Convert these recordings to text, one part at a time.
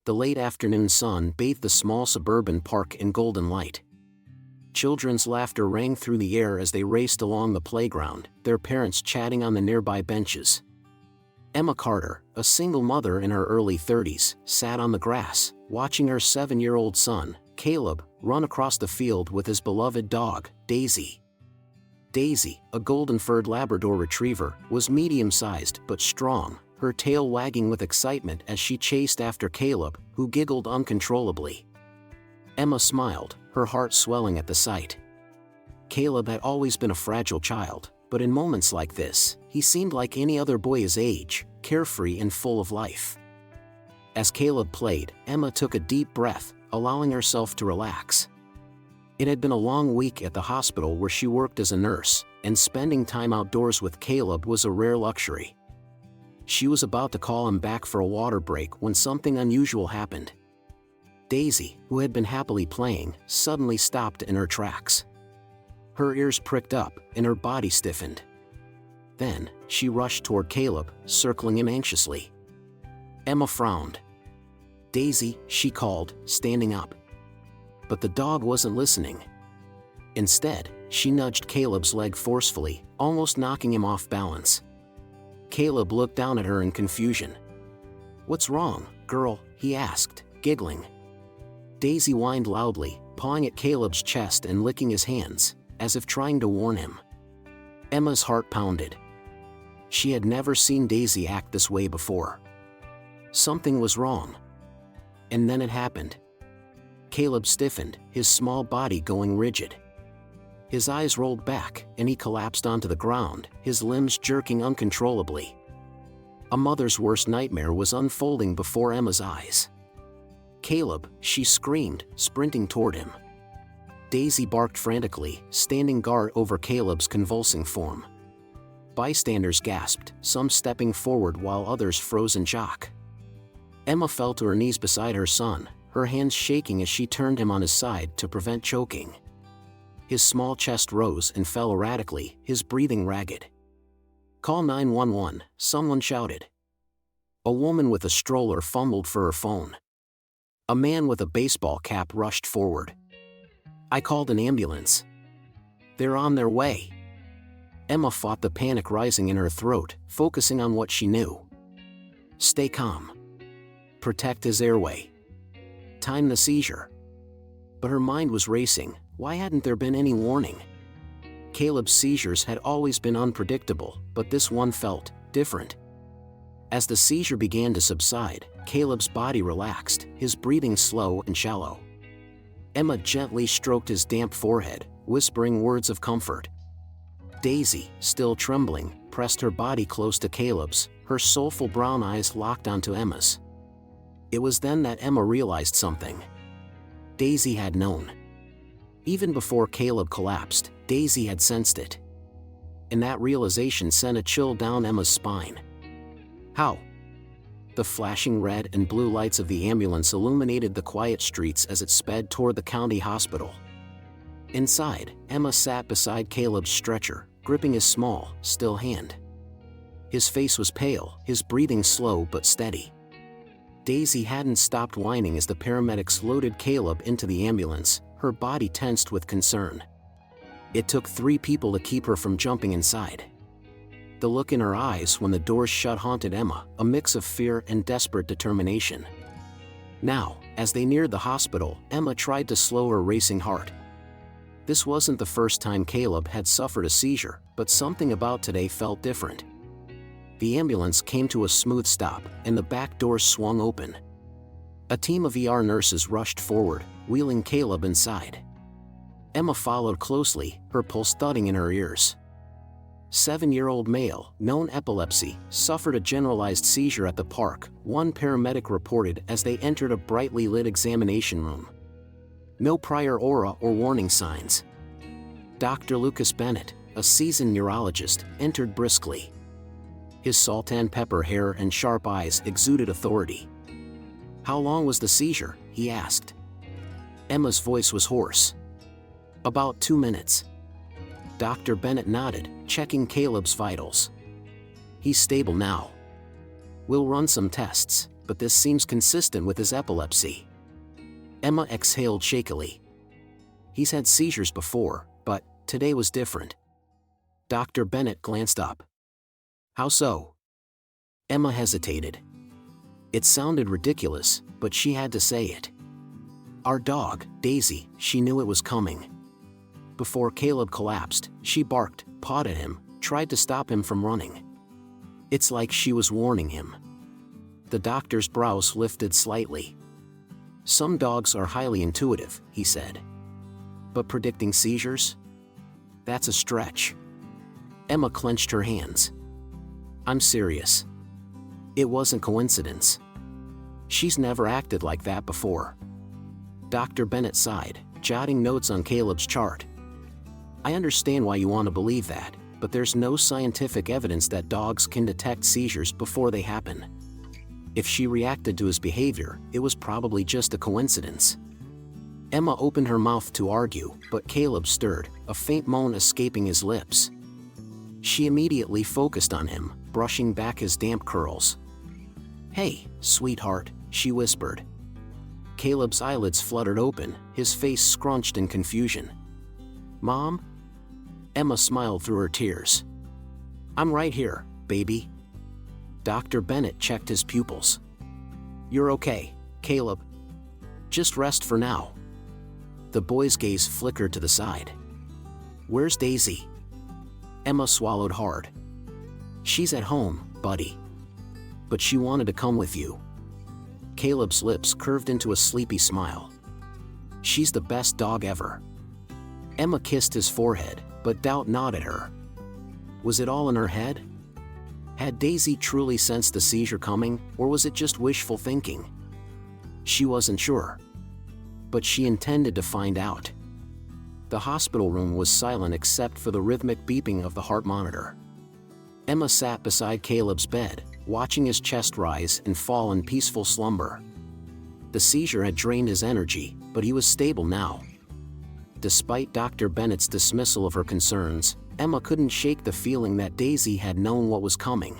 The late afternoon sun bathed the small suburban park in golden light. Children's laughter rang through the air as they raced along the playground, their parents chatting on the nearby benches. Emma Carter, a single mother in her early 30s, sat on the grass, watching her 7-year-old son, Caleb, run across the field with his beloved dog, Daisy. Daisy, a golden-furred Labrador retriever, was medium-sized but strong, her tail wagging with excitement as she chased after Caleb, who giggled uncontrollably. Emma smiled, her heart swelling at the sight. Caleb had always been a fragile child, but in moments like this, he seemed like any other boy his age, carefree and full of life. As Caleb played, Emma took a deep breath, allowing herself to relax. It had been a long week at the hospital where she worked as a nurse, and spending time outdoors with Caleb was a rare luxury. She was about to call him back for a water break when something unusual happened. Daisy, who had been happily playing, suddenly stopped in her tracks. Her ears pricked up, and her body stiffened. Then, she rushed toward Caleb, circling him anxiously. Emma frowned. "Daisy," she called, standing up. But the dog wasn't listening. Instead, she nudged Caleb's leg forcefully, almost knocking him off balance. Caleb looked down at her in confusion. "What's wrong, girl?" he asked, giggling. Daisy whined loudly, pawing at Caleb's chest and licking his hands, as if trying to warn him. Emma's heart pounded. She had never seen Daisy act this way before. Something was wrong. And then it happened. Caleb stiffened, his small body going rigid. His eyes rolled back, and he collapsed onto the ground, his limbs jerking uncontrollably. A mother's worst nightmare was unfolding before Emma's eyes. "Caleb," she screamed, sprinting toward him. Daisy barked frantically, standing guard over Caleb's convulsing form. Bystanders gasped, some stepping forward while others froze in shock. Emma fell to her knees beside her son, her hands shaking as she turned him on his side to prevent choking. His small chest rose and fell erratically, his breathing ragged. "Call 911, someone shouted. A woman with a stroller fumbled for her phone. A man with a baseball cap rushed forward. "I called an ambulance. They're on their way." Emma fought the panic rising in her throat, focusing on what she knew. Stay calm. Protect his airway. Time the seizure. But her mind was racing. Why hadn't there been any warning? Caleb's seizures had always been unpredictable, but this one felt different. As the seizure began to subside, Caleb's body relaxed, his breathing slow and shallow. Emma gently stroked his damp forehead, whispering words of comfort. Daisy, still trembling, pressed her body close to Caleb's, her soulful brown eyes locked onto Emma's. It was then that Emma realized something. Daisy had known. Even before Caleb collapsed, Daisy had sensed it. And that realization sent a chill down Emma's spine. How? The flashing red and blue lights of the ambulance illuminated the quiet streets as it sped toward the county hospital. Inside, Emma sat beside Caleb's stretcher, gripping his small, still hand. His face was pale, his breathing slow but steady. Daisy hadn't stopped whining as the paramedics loaded Caleb into the ambulance, her body tensed with concern. It took 3 people to keep her from jumping inside. The look in her eyes when the doors shut haunted Emma, a mix of fear and desperate determination. Now, as they neared the hospital, Emma tried to slow her racing heart. This wasn't the first time Caleb had suffered a seizure, but something about today felt different. The ambulance came to a smooth stop, and the back doors swung open. A team of ER nurses rushed forward, wheeling Caleb inside. Emma followed closely, her pulse thudding in her ears. 7-year-old male, known epilepsy, suffered a generalized seizure at the park, one paramedic reported as they entered a brightly lit examination room. No prior aura or warning signs. Dr. Lucas Bennett, a seasoned neurologist, entered briskly. His salt and pepper hair and sharp eyes exuded authority. "How long was the seizure?" he asked. Emma's voice was hoarse. "About 2 minutes." Dr. Bennett nodded, checking Caleb's vitals. "He's stable now. We'll run some tests." but this seems consistent with his epilepsy." Emma exhaled shakily. "He's had seizures before, but today was different." Dr. Bennett glanced up. "How so?" Emma hesitated. It sounded ridiculous, but she had to say it. "Our dog, Daisy, she knew it was coming. Before Caleb collapsed, she barked, pawed at him, tried to stop him from running. It's like she was warning him." The doctor's brows lifted slightly. "Some dogs are highly intuitive," he said. "But predicting seizures? That's a stretch." Emma clenched her hands. "I'm serious. It wasn't coincidence. She's never acted like that before." Dr. Bennett sighed, jotting notes on Caleb's chart. "I understand why you want to believe that, but there's no scientific evidence that dogs can detect seizures before they happen. If she reacted to his behavior, it was probably just a coincidence." Emma opened her mouth to argue, but Caleb stirred, a faint moan escaping his lips. She immediately focused on him, brushing back his damp curls. "Hey, sweetheart," she whispered. Caleb's eyelids fluttered open, his face scrunched in confusion. "Mom?" Emma smiled through her tears. "I'm right here, baby." Dr. Bennett checked his pupils. "You're okay, Caleb. Just rest for now." The boy's gaze flickered to the side. "Where's Daisy?" Emma swallowed hard. "She's at home, buddy. But she wanted to come with you." Caleb's lips curved into a sleepy smile. "She's the best dog ever." Emma kissed his forehead, but doubt gnawed at her. Was it all in her head? Had Daisy truly sensed the seizure coming, or was it just wishful thinking? She wasn't sure. But she intended to find out. The hospital room was silent except for the rhythmic beeping of the heart monitor. Emma sat beside Caleb's bed, watching his chest rise and fall in peaceful slumber. The seizure had drained his energy, but he was stable now. Despite Dr. Bennett's dismissal of her concerns, Emma couldn't shake the feeling that Daisy had known what was coming.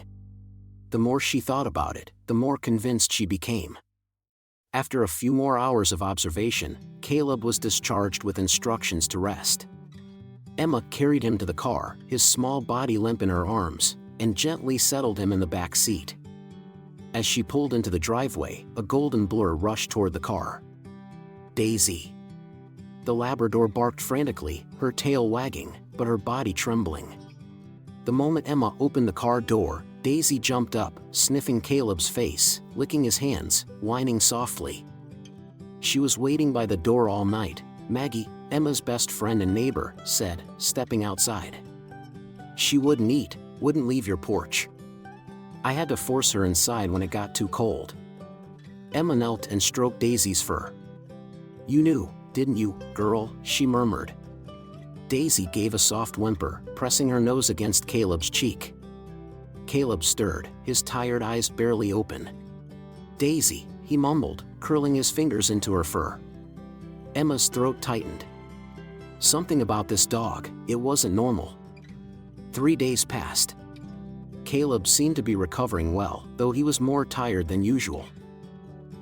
The more she thought about it, the more convinced she became. After a few more hours of observation, Caleb was discharged with instructions to rest. Emma carried him to the car, his small body limp in her arms, and gently settled him in the back seat. As she pulled into the driveway, a golden blur rushed toward the car. "Daisy." The Labrador barked frantically, her tail wagging, but her body trembling. The moment Emma opened the car door, Daisy jumped up, sniffing Caleb's face, licking his hands, whining softly. "She was waiting by the door all night," Maggie, Emma's best friend and neighbor, said, stepping outside. "She wouldn't eat, wouldn't leave your porch. I had to force her inside when it got too cold." Emma knelt and stroked Daisy's fur. "You knew, didn't you, girl?" she murmured. Daisy gave a soft whimper, pressing her nose against Caleb's cheek. Caleb stirred, his tired eyes barely open. "Daisy," he mumbled, curling his fingers into her fur. Emma's throat tightened. Something about this dog, it wasn't normal. 3 days passed. Caleb seemed to be recovering well, though he was more tired than usual.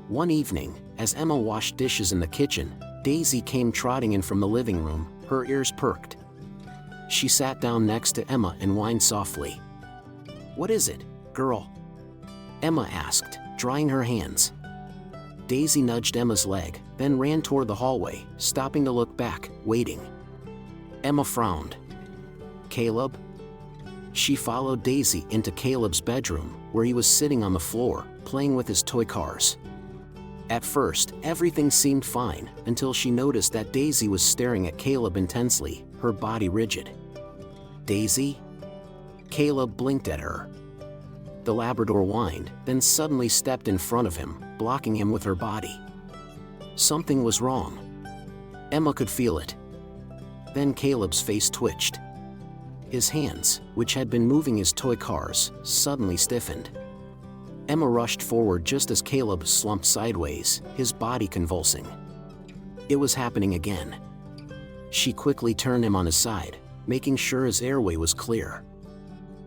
One evening, as Emma washed dishes in the kitchen, Daisy came trotting in from the living room, her ears perked. She sat down next to Emma and whined softly. "What is it, girl?" Emma asked, drying her hands. Daisy nudged Emma's leg, then ran toward the hallway, stopping to look back, waiting. Emma frowned. "Caleb?" She followed Daisy into Caleb's bedroom, where he was sitting on the floor, playing with his toy cars. At first, everything seemed fine, until she noticed that Daisy was staring at Caleb intensely, her body rigid. "Daisy?" Caleb blinked at her. The Labrador whined, then suddenly stepped in front of him, blocking him with her body. Something was wrong. Emma could feel it. Then Caleb's face twitched. His hands, which had been moving his toy cars, suddenly stiffened. Emma rushed forward just as Caleb slumped sideways, his body convulsing. It was happening again. She quickly turned him on his side, making sure his airway was clear.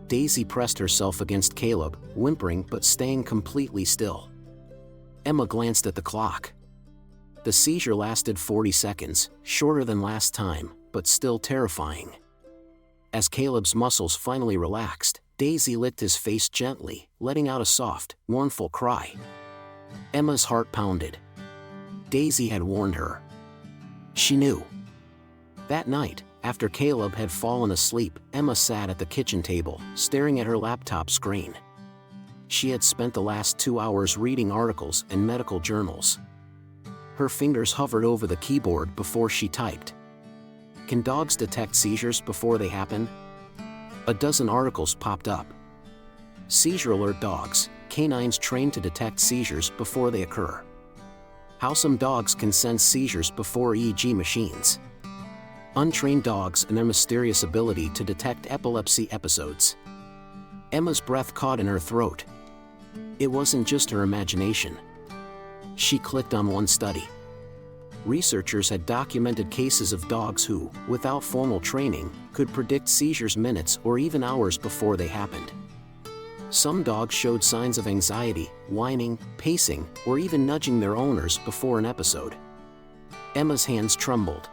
Daisy pressed herself against Caleb, whimpering but staying completely still. Emma glanced at the clock. The seizure lasted 40 seconds, shorter than last time, but still terrifying. As Caleb's muscles finally relaxed, Daisy licked his face gently, letting out a soft, mournful cry. Emma's heart pounded. Daisy had warned her. She knew. That night, after Caleb had fallen asleep, Emma sat at the kitchen table, staring at her laptop screen. She had spent the last 2 hours reading articles and medical journals. Her fingers hovered over the keyboard before she typed. Can dogs detect seizures before they happen? A dozen articles popped up. Seizure-alert dogs, canines trained to detect seizures before they occur. How some dogs can sense seizures before EEG machines. Untrained dogs and their mysterious ability to detect epilepsy episodes. Emma's breath caught in her throat. It wasn't just her imagination. She clicked on one study. Researchers had documented cases of dogs who, without formal training, could predict seizures minutes or even hours before they happened. Some dogs showed signs of anxiety, whining, pacing, or even nudging their owners before an episode. Emma's hands trembled.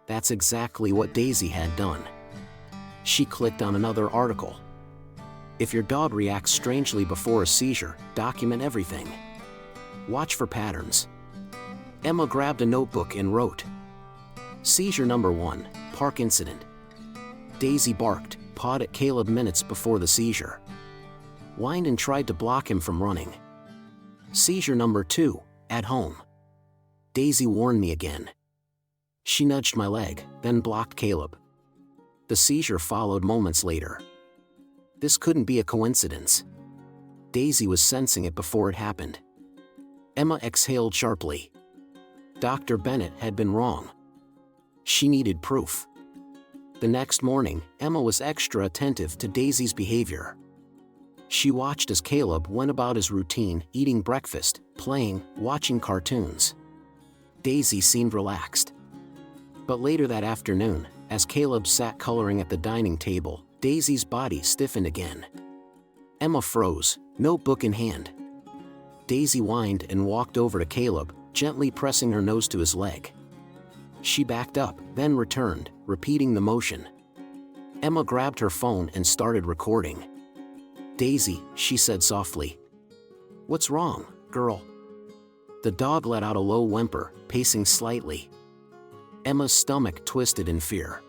That's exactly what Daisy had done. She clicked on another article. If your dog reacts strangely before a seizure, document everything. Watch for patterns. Emma grabbed a notebook and wrote. Seizure number 1, park incident. Daisy barked, pawed at Caleb minutes before the seizure. Whined and tried to block him from running. Seizure number 2, at home. Daisy warned me again. She nudged my leg, then blocked Caleb. The seizure followed moments later. This couldn't be a coincidence. Daisy was sensing it before it happened. Emma exhaled sharply. Dr. Bennett had been wrong. She needed proof. The next morning, Emma was extra attentive to Daisy's behavior. She watched as Caleb went about his routine, eating breakfast, playing, watching cartoons. Daisy seemed relaxed. But later that afternoon, as Caleb sat coloring at the dining table, Daisy's body stiffened again. Emma froze, notebook in hand. Daisy whined and walked over to Caleb, gently pressing her nose to his leg. She backed up, then returned, repeating the motion. Emma grabbed her phone and started recording. Daisy, she said softly. What's wrong, girl? The dog let out a low whimper, pacing slightly. Emma's stomach twisted in fear.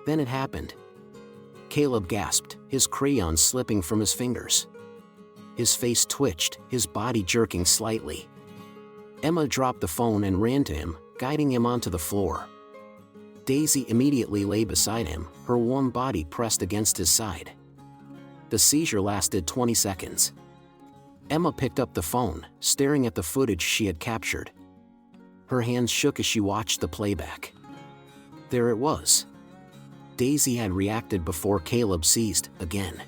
Then it happened. Caleb gasped, his crayon slipping from his fingers. His face twitched, his body jerking slightly. Emma dropped the phone and ran to him, guiding him onto the floor. Daisy immediately lay beside him, her warm body pressed against his side. The seizure lasted 20 seconds. Emma picked up the phone, staring at the footage she had captured. Her hands shook as she watched the playback. There it was. Daisy had reacted before Caleb seized, again.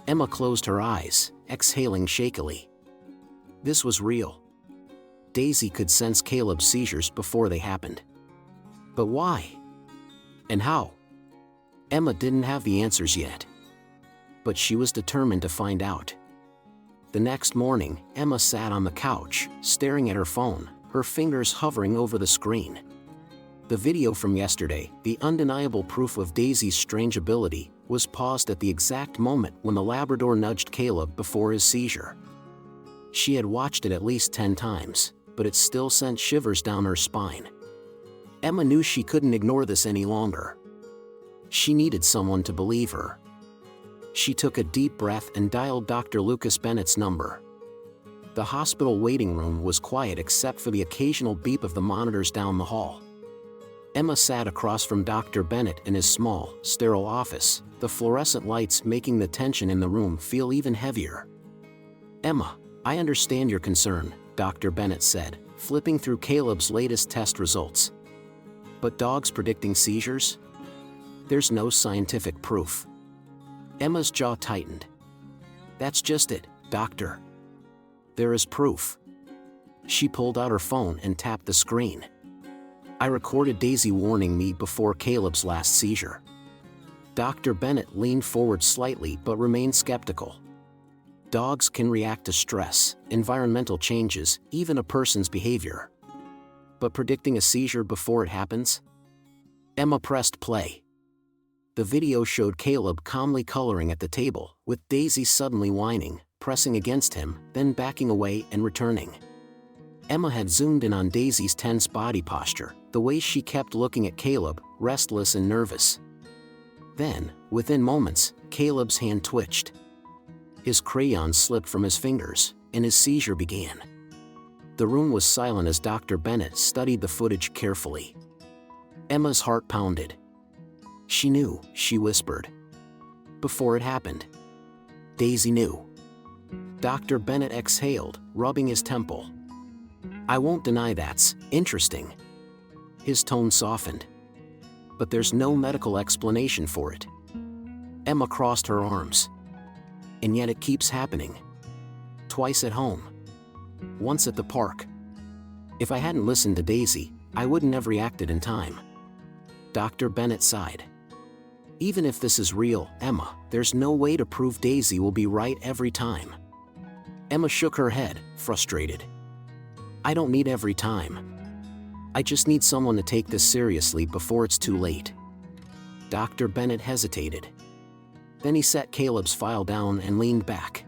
Emma closed her eyes, exhaling shakily. This was real. Daisy could sense Caleb's seizures before they happened. But why? And how? Emma didn't have the answers yet. But she was determined to find out. The next morning, Emma sat on the couch, staring at her phone, her fingers hovering over the screen. The video from yesterday, the undeniable proof of Daisy's strange ability, was paused at the exact moment when the Labrador nudged Caleb before his seizure. She had watched it at least 10 times, but it still sent shivers down her spine. Emma knew she couldn't ignore this any longer. She needed someone to believe her. She took a deep breath and dialed Dr. Lucas Bennett's number. The hospital waiting room was quiet except for the occasional beep of the monitors down the hall. Emma sat across from Dr. Bennett in his small, sterile office, the fluorescent lights making the tension in the room feel even heavier. Emma, I understand your concern, Dr. Bennett said, flipping through Caleb's latest test results. But dogs predicting seizures? There's no scientific proof. Emma's jaw tightened. That's just it, doctor. There is proof. She pulled out her phone and tapped the screen. I recorded Daisy warning me before Caleb's last seizure. Dr. Bennett leaned forward slightly but remained skeptical. Dogs can react to stress, environmental changes, even a person's behavior. But predicting a seizure before it happens? Emma pressed play. The video showed Caleb calmly coloring at the table, with Daisy suddenly whining, pressing against him, then backing away and returning. Emma had zoomed in on Daisy's tense body posture, the way she kept looking at Caleb, restless and nervous. Then, within moments, Caleb's hand twitched. His crayon slipped from his fingers, and his seizure began. The room was silent as Dr. Bennett studied the footage carefully. Emma's heart pounded. She knew, she whispered. Before it happened. Daisy knew. Dr. Bennett exhaled, rubbing his temple. I won't deny that's interesting. His tone softened. But there's no medical explanation for it. Emma crossed her arms. And yet it keeps happening. Twice at home. Once at the park. If I hadn't listened to Daisy, I wouldn't have reacted in time. Dr. Bennett sighed. Even if this is real, Emma, there's no way to prove Daisy will be right every time. Emma shook her head, frustrated. I don't need every time. I just need someone to take this seriously before it's too late. Dr. Bennett hesitated. Then he set Caleb's file down and leaned back.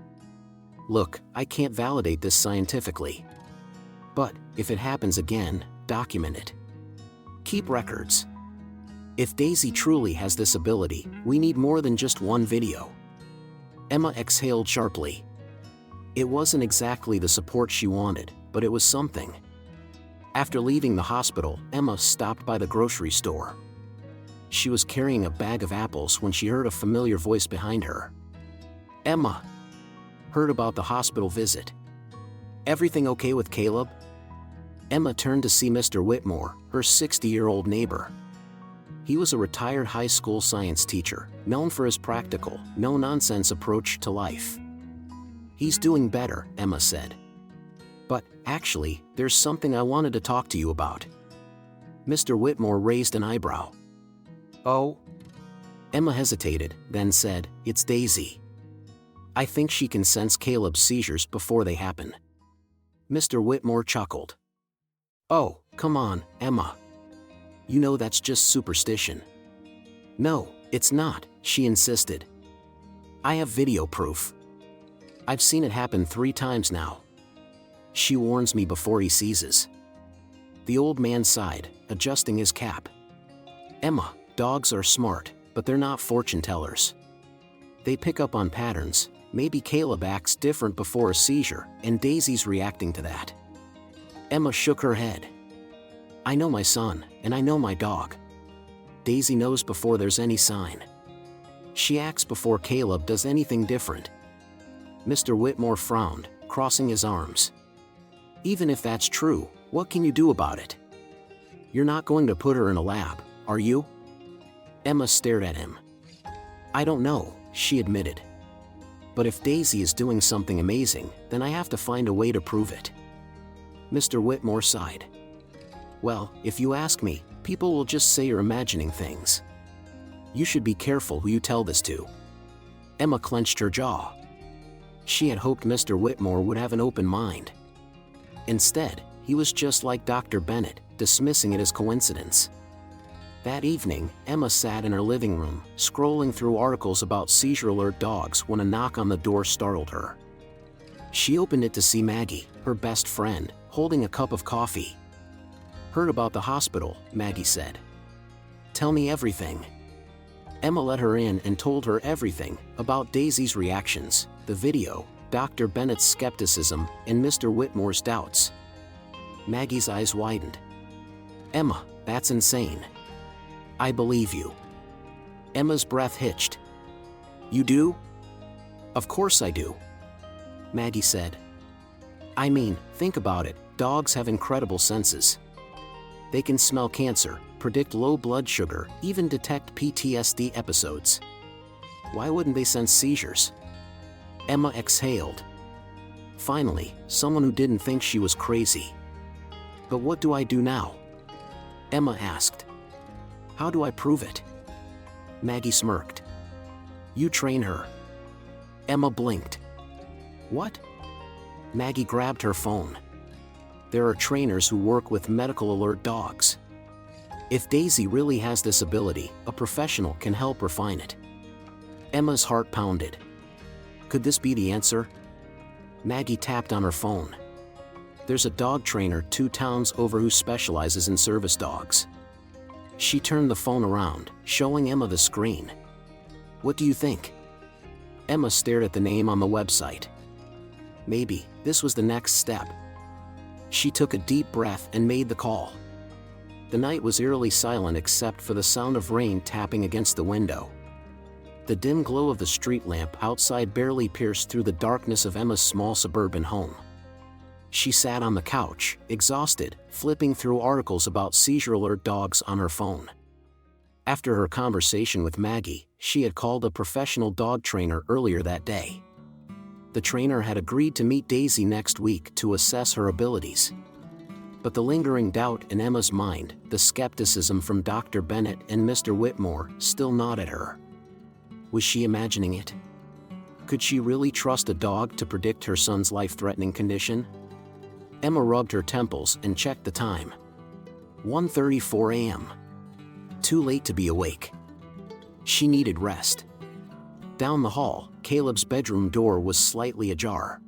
Look, I can't validate this scientifically. But, if it happens again, document it. Keep records. If Daisy truly has this ability, we need more than just one video. Emma exhaled sharply. It wasn't exactly the support she wanted, but it was something. After leaving the hospital, Emma stopped by the grocery store. She was carrying a bag of apples when she heard a familiar voice behind her. Emma. Heard about the hospital visit. Everything okay with Caleb? Emma turned to see Mr. Whitmore, her 60-year-old neighbor. He was a retired high school science teacher, known for his practical, no-nonsense approach to life. He's doing better, Emma said. But, actually, there's something I wanted to talk to you about. Mr. Whitmore raised an eyebrow. Oh? Emma hesitated, then said, It's Daisy. I think she can sense Caleb's seizures before they happen. Mr. Whitmore chuckled. Oh, come on, Emma. You know that's just superstition. No, it's not, she insisted. I have video proof. I've seen it happen 3 times now. She warns me before he seizes. The old man sighed, adjusting his cap. Emma, dogs are smart, but they're not fortune tellers. They pick up on patterns. Maybe Caleb acts different before a seizure, and Daisy's reacting to that. Emma shook her head. I know my son, and I know my dog. Daisy knows before there's any sign. She acts before Caleb does anything different. Mr. Whitmore frowned, crossing his arms. Even if that's true, what can you do about it? You're not going to put her in a lab, are you? Emma stared at him. I don't know, she admitted. But if Daisy is doing something amazing, then I have to find a way to prove it. Mr. Whitmore sighed. Well, if you ask me, people will just say you're imagining things. You should be careful who you tell this to. Emma clenched her jaw. She had hoped Mr. Whitmore would have an open mind. Instead, he was just like Dr. Bennett, dismissing it as coincidence. That evening, Emma sat in her living room, scrolling through articles about seizure-alert dogs when a knock on the door startled her. She opened it to see Maggie, her best friend, holding a cup of coffee. Heard about the hospital, Maggie said. Tell me everything. Emma let her in and told her everything about Daisy's reactions, the video, Dr. Bennett's skepticism, and Mr. Whitmore's doubts. Maggie's eyes widened. Emma, that's insane. I believe you. Emma's breath hitched. You do? Of course I do. Maggie said. I mean, think about it, dogs have incredible senses. They can smell cancer, predict low blood sugar, even detect PTSD episodes. Why wouldn't they sense seizures? Emma exhaled. Finally, someone who didn't think she was crazy. But what do I do now? Emma asked. How do I prove it? Maggie smirked. You train her. Emma blinked. What? Maggie grabbed her phone. There are trainers who work with medical alert dogs. If Daisy really has this ability, a professional can help refine it. Emma's heart pounded. Could this be the answer? Maggie tapped on her phone. There's a dog trainer 2 towns over who specializes in service dogs. She turned the phone around, showing Emma the screen. What do you think? Emma stared at the name on the website. Maybe this was the next step. She took a deep breath and made the call. The night was eerily silent except for the sound of rain tapping against the window. The dim glow of the street lamp outside barely pierced through the darkness of Emma's small suburban home. She sat on the couch, exhausted, flipping through articles about seizure-alert dogs on her phone. After her conversation with Maggie, she had called a professional dog trainer earlier that day. The trainer had agreed to meet Daisy next week to assess her abilities. But the lingering doubt in Emma's mind, the skepticism from Dr. Bennett and Mr. Whitmore, still gnawed at her. Was she imagining it? Could she really trust a dog to predict her son's life-threatening condition? Emma rubbed her temples and checked the time. 1:34 a.m. Too late to be awake. She needed rest. Down the hall, Caleb's bedroom door was slightly ajar.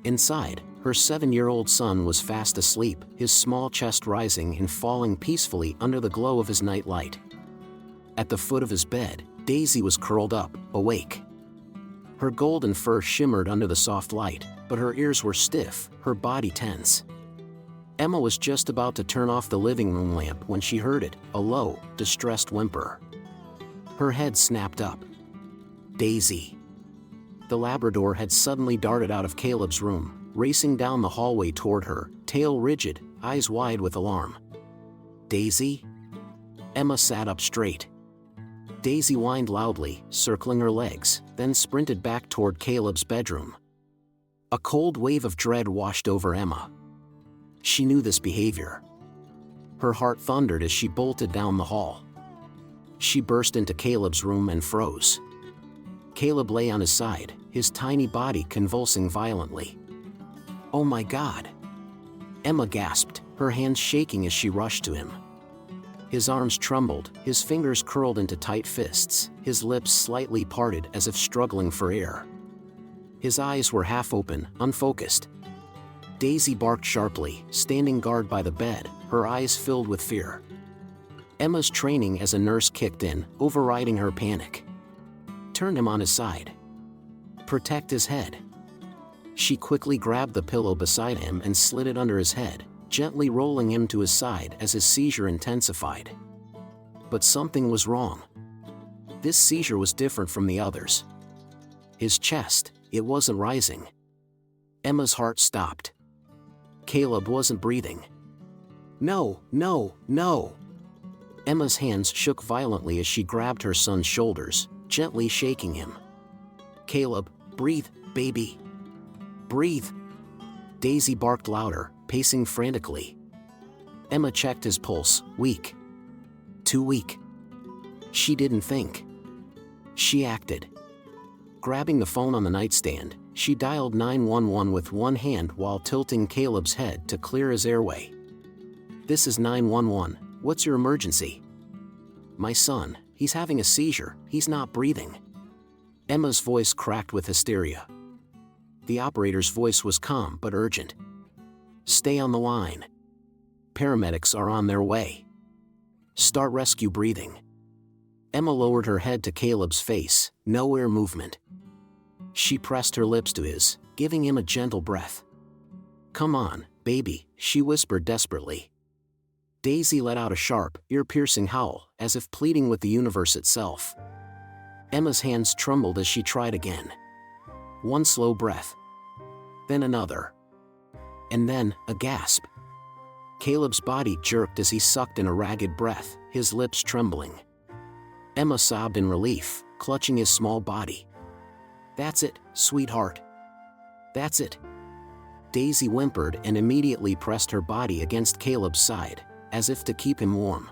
Inside, her 7-year-old son was fast asleep, his small chest rising and falling peacefully under the glow of his night light. At the foot of his bed, Daisy was curled up, awake. Her golden fur shimmered under the soft light, but her ears were stiff, her body tense. Emma was just about to turn off the living room lamp when she heard it, a low, distressed whimper. Her head snapped up. Daisy. The Labrador had suddenly darted out of Caleb's room, racing down the hallway toward her, tail rigid, eyes wide with alarm. Daisy? Emma sat up straight. Daisy whined loudly, circling her legs, then sprinted back toward Caleb's bedroom. A cold wave of dread washed over Emma. She knew this behavior. Her heart thundered as she bolted down the hall. She burst into Caleb's room and froze. Caleb lay on his side, his tiny body convulsing violently. Oh my God! Emma gasped, her hands shaking as she rushed to him. His arms trembled, his fingers curled into tight fists, his lips slightly parted as if struggling for air. His eyes were half open, unfocused. Daisy barked sharply, standing guard by the bed, her eyes filled with fear. Emma's training as a nurse kicked in, overriding her panic. Turn him on his side. Protect his head. She quickly grabbed the pillow beside him and slid it under his head, gently rolling him to his side as his seizure intensified. But something was wrong. This seizure was different from the others. His chest, it wasn't rising. Emma's heart stopped. Caleb wasn't breathing. No, no, no! Emma's hands shook violently as she grabbed her son's shoulders, gently shaking him. Caleb, breathe, baby. Breathe. Daisy barked louder, pacing frantically. Emma checked his pulse, weak. Too weak. She didn't think. She acted. Grabbing the phone on the nightstand, she dialed 911 with one hand while tilting Caleb's head to clear his airway. This is 911, what's your emergency? My son, he's having a seizure, he's not breathing. Emma's voice cracked with hysteria. The operator's voice was calm but urgent. Stay on the line. Paramedics are on their way. Start rescue breathing. Emma lowered her head to Caleb's face, no air movement. She pressed her lips to his, giving him a gentle breath. Come on, baby, she whispered desperately. Daisy let out a sharp, ear-piercing howl, as if pleading with the universe itself. Emma's hands trembled as she tried again. One slow breath. Then another. And then, a gasp. Caleb's body jerked as he sucked in a ragged breath, his lips trembling. Emma sobbed in relief, clutching his small body. That's it, sweetheart. That's it. Daisy whimpered and immediately pressed her body against Caleb's side, as if to keep him warm.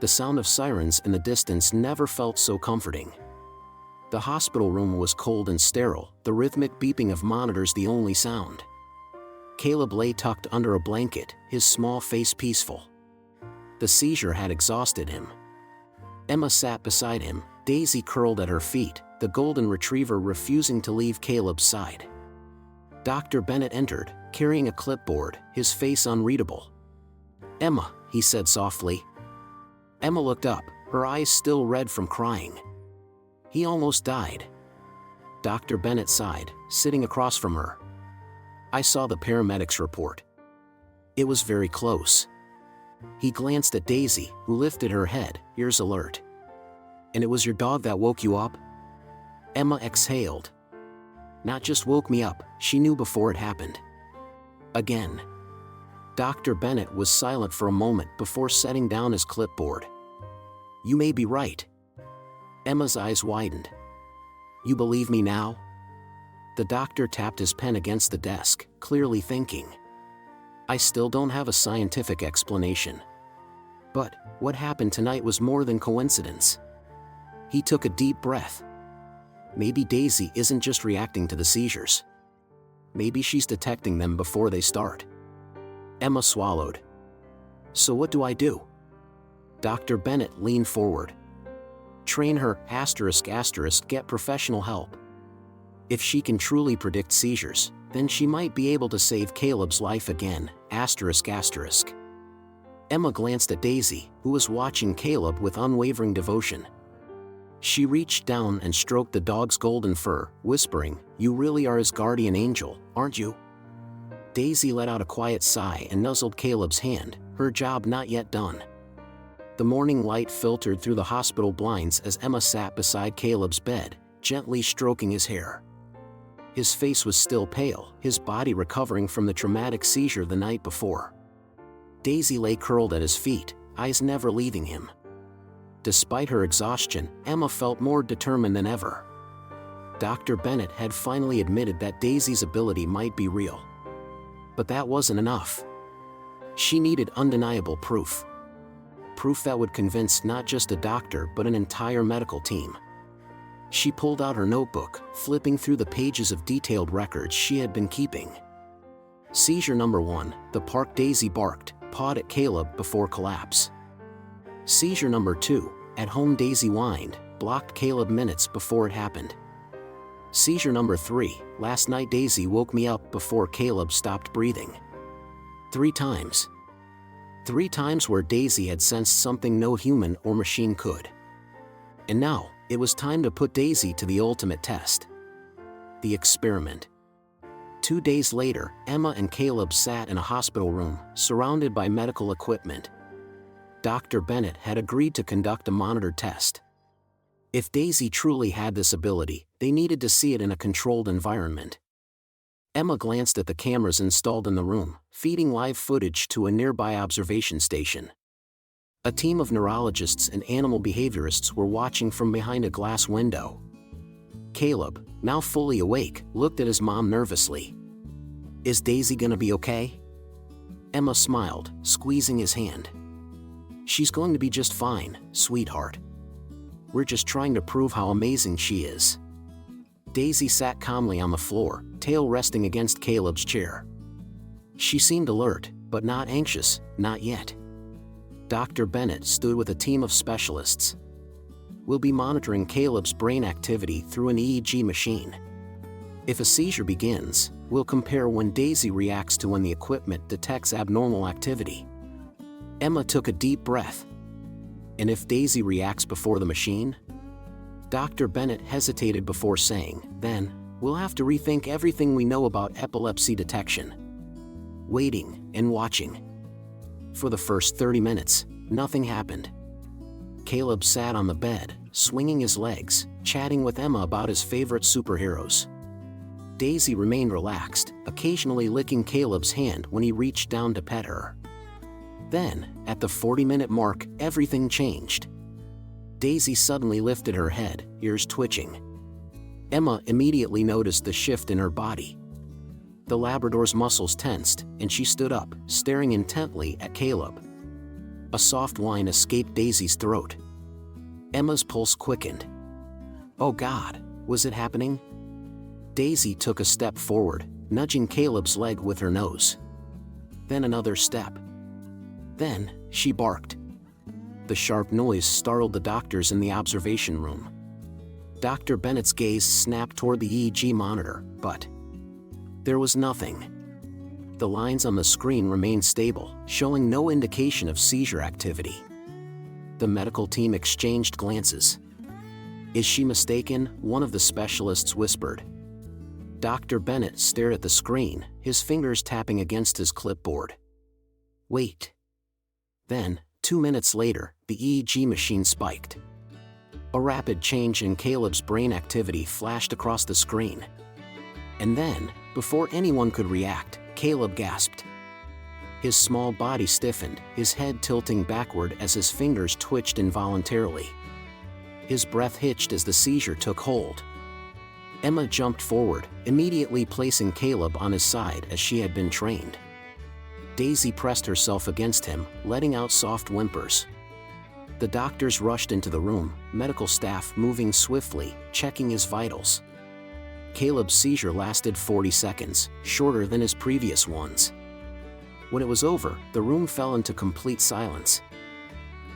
The sound of sirens in the distance never felt so comforting. The hospital room was cold and sterile, the rhythmic beeping of monitors the only sound. Caleb lay tucked under a blanket, his small face peaceful. The seizure had exhausted him. Emma sat beside him, Daisy curled at her feet, the golden retriever refusing to leave Caleb's side. Dr. Bennett entered, carrying a clipboard, his face unreadable. "Emma," he said softly. Emma looked up, her eyes still red from crying. "He almost died." Dr. Bennett sighed, sitting across from her. "I saw the paramedics report. It was very close." He glanced at Daisy, who lifted her head, ears alert. "And it was your dog that woke you up?" Emma exhaled. "Not just woke me up, she knew before it happened." Again. Dr. Bennett was silent for a moment before setting down his clipboard. "You may be right." Emma's eyes widened. "You believe me now?" The doctor tapped his pen against the desk, clearly thinking. "I still don't have a scientific explanation. But what happened tonight was more than coincidence." He took a deep breath. Maybe Daisy isn't just reacting to the seizures. Maybe she's detecting them before they start. Emma swallowed. "So what do I do?" Dr. Bennett leaned forward. "Train her, ***, get professional help. If she can truly predict seizures, then she might be able to save Caleb's life again, ***. Emma glanced at Daisy, who was watching Caleb with unwavering devotion. She reached down and stroked the dog's golden fur, whispering, "You really are his guardian angel, aren't you?" Daisy let out a quiet sigh and nuzzled Caleb's hand, her job not yet done. The morning light filtered through the hospital blinds as Emma sat beside Caleb's bed, gently stroking his hair. His face was still pale, his body recovering from the traumatic seizure the night before. Daisy lay curled at his feet, eyes never leaving him. Despite her exhaustion, Emma felt more determined than ever. Dr. Bennett had finally admitted that Daisy's ability might be real. But that wasn't enough. She needed undeniable proof. Proof that would convince not just a doctor but an entire medical team. She pulled out her notebook, flipping through the pages of detailed records she had been keeping. Seizure number 1, the park Daisy barked, pawed at Caleb before collapse. Seizure number 2, at home Daisy whined, blocked Caleb minutes before it happened. Seizure number 3, last night Daisy woke me up before Caleb stopped breathing. 3 times. 3 times where Daisy had sensed something no human or machine could. And now, it was time to put Daisy to the ultimate test. The experiment. 2 days later, Emma and Caleb sat in a hospital room, surrounded by medical equipment. Dr. Bennett had agreed to conduct a monitored test. If Daisy truly had this ability, they needed to see it in a controlled environment. Emma glanced at the cameras installed in the room, feeding live footage to a nearby observation station. A team of neurologists and animal behaviorists were watching from behind a glass window. Caleb, now fully awake, looked at his mom nervously. "Is Daisy gonna be okay?" Emma smiled, squeezing his hand. "She's going to be just fine, sweetheart. We're just trying to prove how amazing she is." Daisy sat calmly on the floor, tail resting against Caleb's chair. She seemed alert, but not anxious, not yet. Dr. Bennett stood with a team of specialists. "We'll be monitoring Caleb's brain activity through an EEG machine. If a seizure begins, we'll compare when Daisy reacts to when the equipment detects abnormal activity." Emma took a deep breath. "And if Daisy reacts before the machine?" Dr. Bennett hesitated before saying, "Then, we'll have to rethink everything we know about epilepsy detection." Waiting and watching. For the first 30 minutes, nothing happened. Caleb sat on the bed, swinging his legs, chatting with Emma about his favorite superheroes. Daisy remained relaxed, occasionally licking Caleb's hand when he reached down to pet her. Then, at the 40-minute mark, everything changed. Daisy suddenly lifted her head, ears twitching. Emma immediately noticed the shift in her body. The Labrador's muscles tensed, and she stood up, staring intently at Caleb. A soft whine escaped Daisy's throat. Emma's pulse quickened. Oh God, was it happening? Daisy took a step forward, nudging Caleb's leg with her nose. Then another step. Then, she barked. The sharp noise startled the doctors in the observation room. Dr. Bennett's gaze snapped toward the EEG monitor, but there was nothing. The lines on the screen remained stable, showing no indication of seizure activity. The medical team exchanged glances. Is she mistaken? One of the specialists whispered. Dr. Bennett stared at the screen, his fingers tapping against his clipboard. Wait. Then, 2 minutes later, the EEG machine spiked. A rapid change in Caleb's brain activity flashed across the screen. And then, before anyone could react, Caleb gasped. His small body stiffened, his head tilting backward as his fingers twitched involuntarily. His breath hitched as the seizure took hold. Emma jumped forward, immediately placing Caleb on his side as she had been trained. Daisy pressed herself against him, letting out soft whimpers. The doctors rushed into the room, medical staff moving swiftly, checking his vitals. Caleb's seizure lasted 40 seconds, shorter than his previous ones. When it was over, the room fell into complete silence.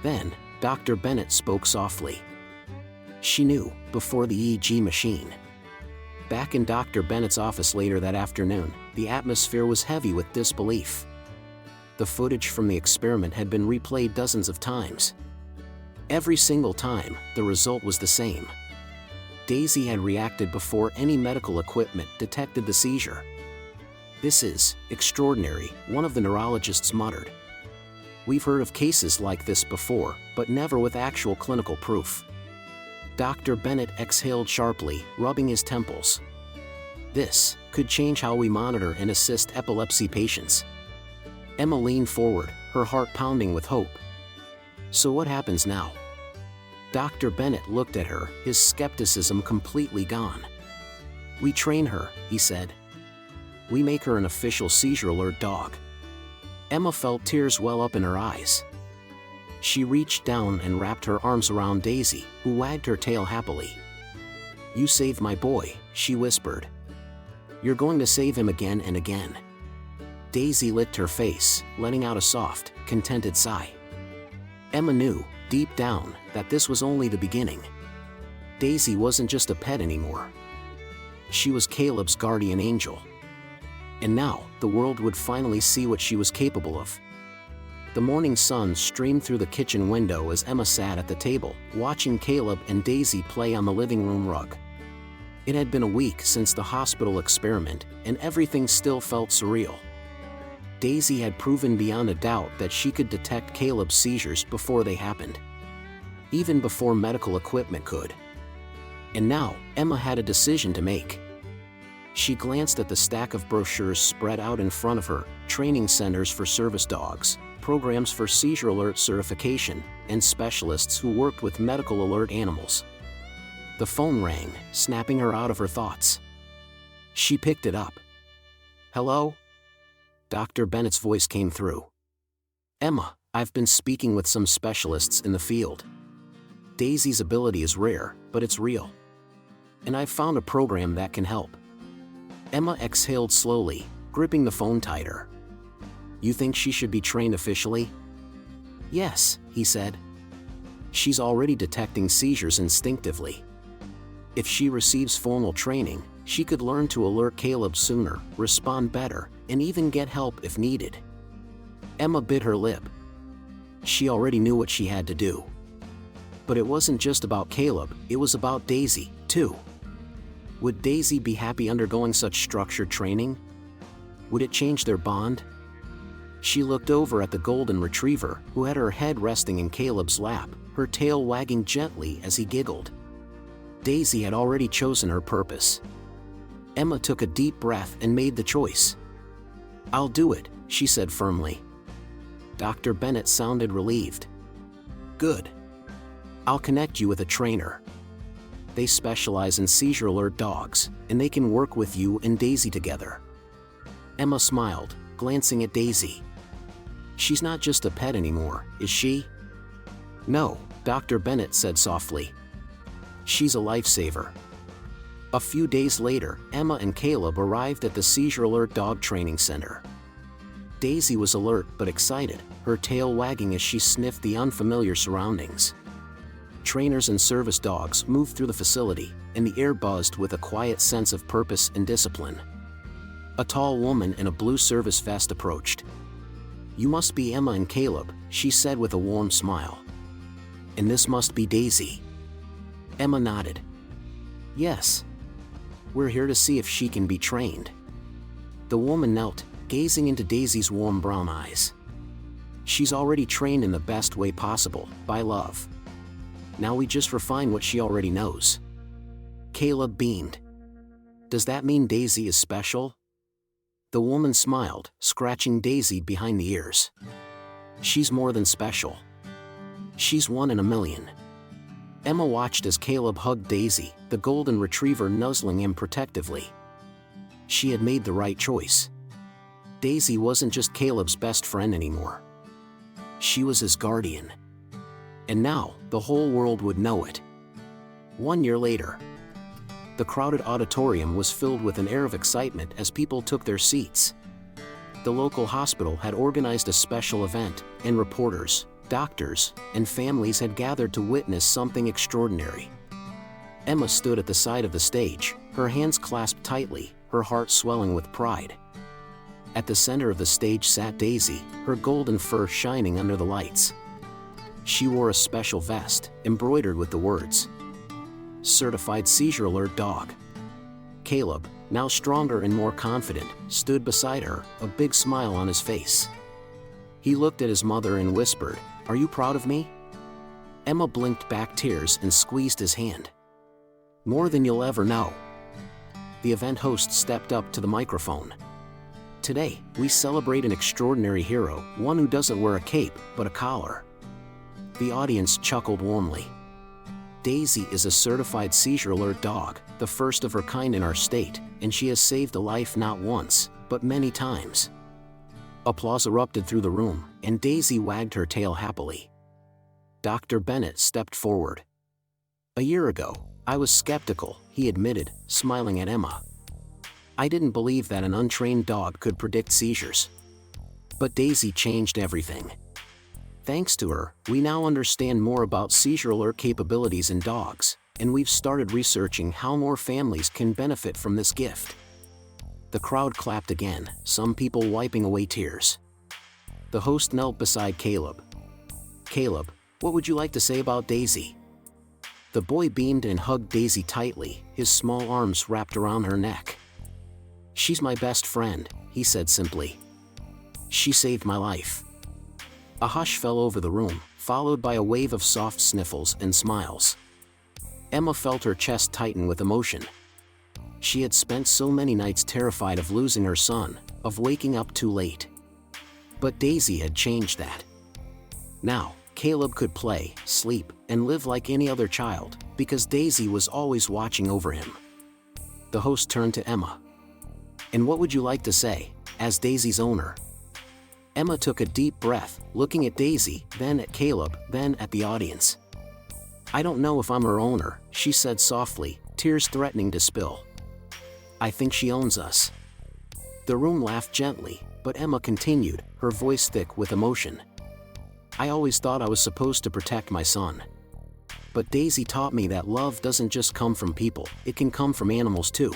Then, Dr. Bennett spoke softly. She knew, before the EEG machine. Back in Dr. Bennett's office later that afternoon, the atmosphere was heavy with disbelief. The footage from the experiment had been replayed dozens of times. Every single time, the result was the same. Daisy had reacted before any medical equipment detected the seizure. This is extraordinary, one of the neurologists muttered. We've heard of cases like this before, but never with actual clinical proof. Dr. Bennett exhaled sharply, rubbing his temples. This could change how we monitor and assist epilepsy patients. Emma leaned forward, her heart pounding with hope. So what happens now? Dr. Bennett looked at her, his skepticism completely gone. We train her, he said. We make her an official seizure-alert dog. Emma felt tears well up in her eyes. She reached down and wrapped her arms around Daisy, who wagged her tail happily. You saved my boy, she whispered. You're going to save him again and again. Daisy licked her face, letting out a soft, contented sigh. Emma knew, deep down, that this was only the beginning. Daisy wasn't just a pet anymore. She was Caleb's guardian angel. And now, the world would finally see what she was capable of. The morning sun streamed through the kitchen window as Emma sat at the table, watching Caleb and Daisy play on the living room rug. It had been a week since the hospital experiment, and everything still felt surreal. Daisy had proven beyond a doubt that she could detect Caleb's seizures before they happened. Even before medical equipment could. And now, Emma had a decision to make. She glanced at the stack of brochures spread out in front of her, training centers for service dogs, programs for seizure-alert certification, and specialists who worked with medical alert animals. The phone rang, snapping her out of her thoughts. She picked it up. Hello? Dr. Bennett's voice came through. Emma, I've been speaking with some specialists in the field. Daisy's ability is rare, but it's real. And I've found a program that can help. Emma exhaled slowly, gripping the phone tighter. You think she should be trained officially? Yes, he said. She's already detecting seizures instinctively. If she receives formal training, she could learn to alert Caleb sooner, respond better, and even get help if needed. Emma bit her lip. She already knew what she had to do. But it wasn't just about Caleb, it was about Daisy, too. Would Daisy be happy undergoing such structured training? Would it change their bond? She looked over at the golden retriever, who had her head resting in Caleb's lap, her tail wagging gently as he giggled. Daisy had already chosen her purpose. Emma took a deep breath and made the choice. I'll do it, she said firmly. Dr. Bennett sounded relieved. Good. I'll connect you with a trainer. They specialize in seizure-alert dogs, and they can work with you and Daisy together. Emma smiled, glancing at Daisy. She's not just a pet anymore, is she? No, Dr. Bennett said softly. She's a lifesaver. A few days later, Emma and Caleb arrived at the seizure-alert dog training center. Daisy was alert but excited, her tail wagging as she sniffed the unfamiliar surroundings. Trainers and service dogs moved through the facility, and the air buzzed with a quiet sense of purpose and discipline. A tall woman in a blue service vest approached. "You must be Emma and Caleb," she said with a warm smile. "And this must be Daisy." Emma nodded. "Yes. We're here to see if she can be trained." The woman knelt, gazing into Daisy's warm brown eyes. "She's already trained in the best way possible, by love. Now we just refine what she already knows." Caleb beamed. "Does that mean Daisy is special?" The woman smiled, scratching Daisy behind the ears. "She's more than special. She's one in a million." Emma watched as Caleb hugged Daisy, the golden retriever nuzzling him protectively. She had made the right choice. Daisy wasn't just Caleb's best friend anymore. She was his guardian. And now, the whole world would know it. 1 year later, the crowded auditorium was filled with an air of excitement as people took their seats. The local hospital had organized a special event, and reporters, doctors, and families had gathered to witness something extraordinary. Emma stood at the side of the stage, her hands clasped tightly, her heart swelling with pride. At the center of the stage sat Daisy, her golden fur shining under the lights. She wore a special vest, embroidered with the words, "Certified Seizure-Alert Dog." Caleb, now stronger and more confident, stood beside her, a big smile on his face. He looked at his mother and whispered, "Are you proud of me?" Emma blinked back tears and squeezed his hand. "More than you'll ever know." The event host stepped up to the microphone. "Today, we celebrate an extraordinary hero, one who doesn't wear a cape, but a collar." The audience chuckled warmly. Daisy is a certified seizure-alert dog, the first of her kind in our state, and she has saved a life not once, but many times. Applause erupted through the room, and Daisy wagged her tail happily. Dr. Bennett stepped forward. "A year ago, I was skeptical," he admitted, smiling at Emma. "I didn't believe that an untrained dog could predict seizures. But Daisy changed everything. Thanks to her, we now understand more about seizure-alert capabilities in dogs, and we've started researching how more families can benefit from this gift." The crowd clapped again, some people wiping away tears. The host knelt beside Caleb. "Caleb, what would you like to say about Daisy?" The boy beamed and hugged Daisy tightly, his small arms wrapped around her neck. "She's my best friend," he said simply. "She saved my life." A hush fell over the room, followed by a wave of soft sniffles and smiles. Emma felt her chest tighten with emotion. She had spent so many nights terrified of losing her son, of waking up too late. But Daisy had changed that. Now, Caleb could play, sleep, and live like any other child, because Daisy was always watching over him. The host turned to Emma. "And what would you like to say, as Daisy's owner?" Emma took a deep breath, looking at Daisy, then at Caleb, then at the audience. "I don't know if I'm her owner," she said softly, tears threatening to spill. "I think she owns us." The room laughed gently, but Emma continued, her voice thick with emotion. "I always thought I was supposed to protect my son. But Daisy taught me that love doesn't just come from people, it can come from animals too.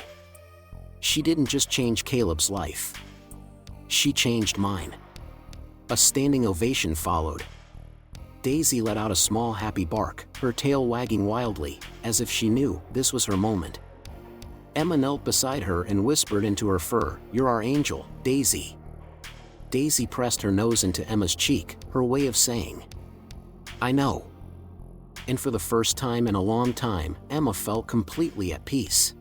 She didn't just change Caleb's life. She changed mine." A standing ovation followed. Daisy let out a small happy bark, her tail wagging wildly, as if she knew this was her moment. Emma knelt beside her and whispered into her fur, "You're our angel, Daisy." Daisy pressed her nose into Emma's cheek, her way of saying, "I know." And for the first time in a long time, Emma felt completely at peace.